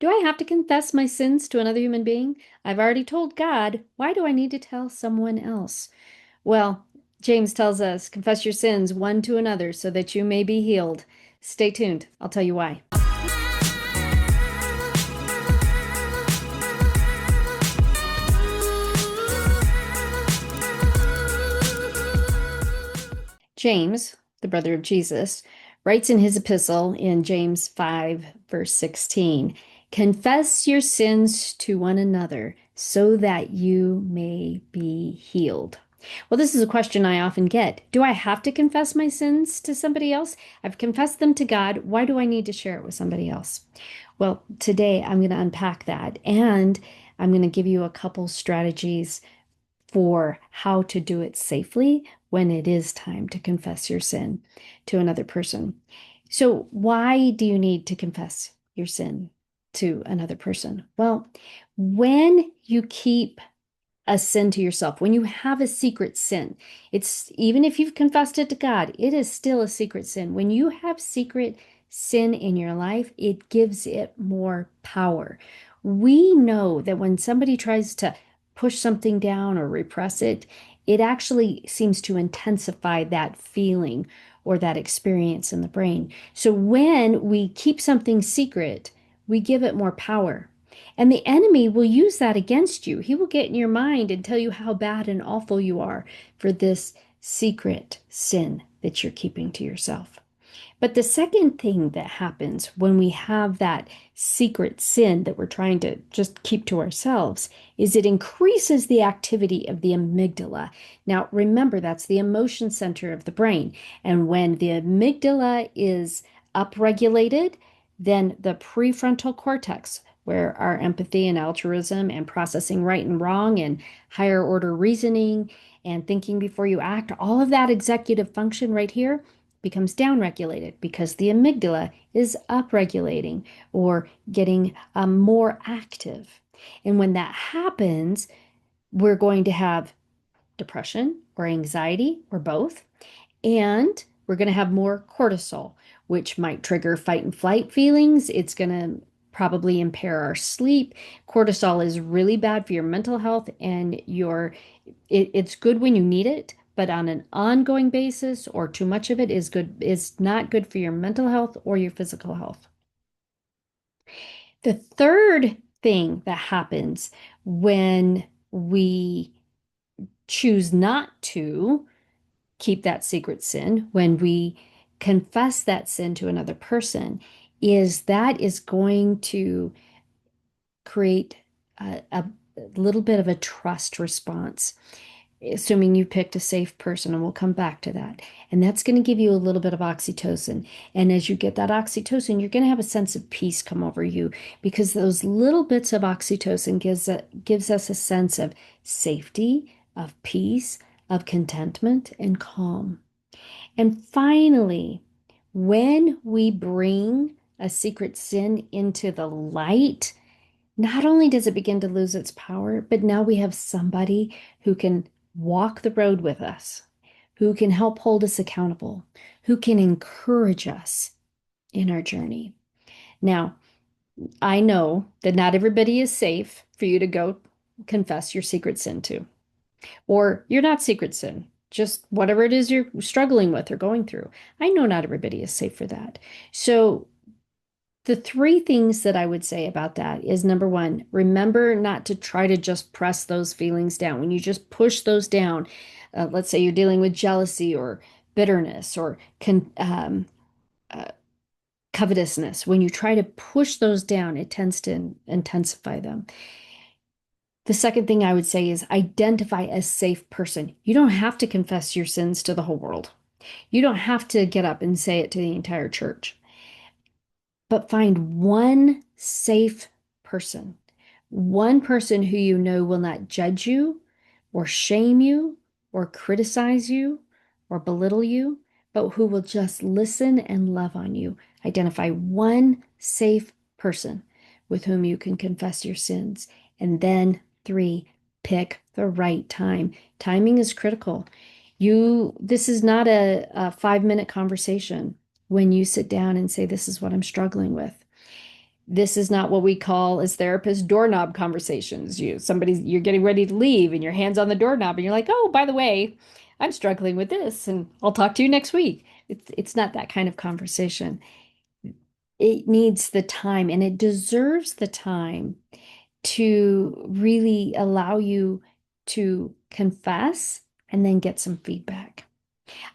Do I have to confess my sins to another human being? I've already told God. Why do I need to tell someone else? Well, James tells us, confess your sins one to another so that you may be healed. Stay tuned. I'll tell you why. James, the brother of Jesus, writes in his epistle in James 5, verse 16, confess your sins to one another so that you may be healed. Well, this is a question I often get. Do I have to confess my sins to somebody else? I've confessed them to God. Why do I need to share it with somebody else? Well, today I'm going to unpack that and I'm going to give you a couple strategies for how to do it safely when it is time to confess your sin to another person. So, why do you need to confess your sin to another person? Well, when you keep a sin to yourself, when you have a secret sin, it's even if you've confessed it to God, it is still a secret sin. When you have secret sin in your life, it gives it more power. We know that when somebody tries to push something down or repress it, it actually seems to intensify that feeling or that experience in the brain. So when we keep something secret, we give it more power. And the enemy will use that against you. He will get in your mind and tell you how bad and awful you are for this secret sin that you're keeping to yourself. But the second thing that happens when we have that secret sin that we're trying to just keep to ourselves is it increases the activity of the amygdala. Now, remember, that's the emotion center of the brain. And when the amygdala is upregulated, then the prefrontal cortex, where our empathy and altruism and processing right and wrong and higher order reasoning and thinking before you act, all of that executive function right here becomes downregulated because the amygdala is upregulating or getting more active. And when that happens, we're going to have depression or anxiety or both. And we're going to have more cortisol, which might trigger fight and flight feelings. It's going to probably impair our sleep. Cortisol is really bad for your mental health and it's good when you need it, but on an ongoing basis or too much of it is not good for your mental health or your physical health. The third thing that happens when we choose not to keep that secret sin, when we confess that sin to another person, is that is going to create a little bit of a trust response, assuming you picked a safe person, and we'll come back to that. And that's going to give you a little bit of oxytocin. And as you get that oxytocin, you're going to have a sense of peace come over you because those little bits of oxytocin gives us a sense of safety, of peace, of contentment and calm. And finally, when we bring a secret sin into the light, not only does it begin to lose its power, but now we have somebody who can walk the road with us, who can help hold us accountable, who can encourage us in our journey. Now, I know that not everybody is safe for you to go confess your secret sin to, or you're not secret sin, just whatever it is you're struggling with or going through. I know not everybody is safe for that. So the three things that I would say about that is number one, remember not to try to just press those feelings down. When you just push those down, let's say you're dealing with jealousy or bitterness or uh, covetousness, when you try to push those down, it tends to intensify them. The second thing I would say is identify a safe person. You don't have to confess your sins to the whole world. You don't have to get up and say it to the entire church. But find one safe person, one person who you know will not judge you or shame you or criticize you or belittle you, but who will just listen and love on you. Identify one safe person with whom you can confess your sins. And then three, pick the right time. Timing is critical. This is not a 5-minute conversation when you sit down and say, this is what I'm struggling with. This is not what we call as therapists doorknob conversations. You're getting ready to leave and your hand's on the doorknob and you're like, "Oh, by the way, I'm struggling with this and I'll talk to you next week." It's not that kind of conversation. It needs the time and it deserves the time to really allow you to confess and then get some feedback.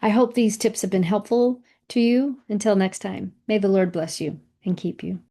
I hope these tips have been helpful to you. Until next time, may the Lord bless you and keep you.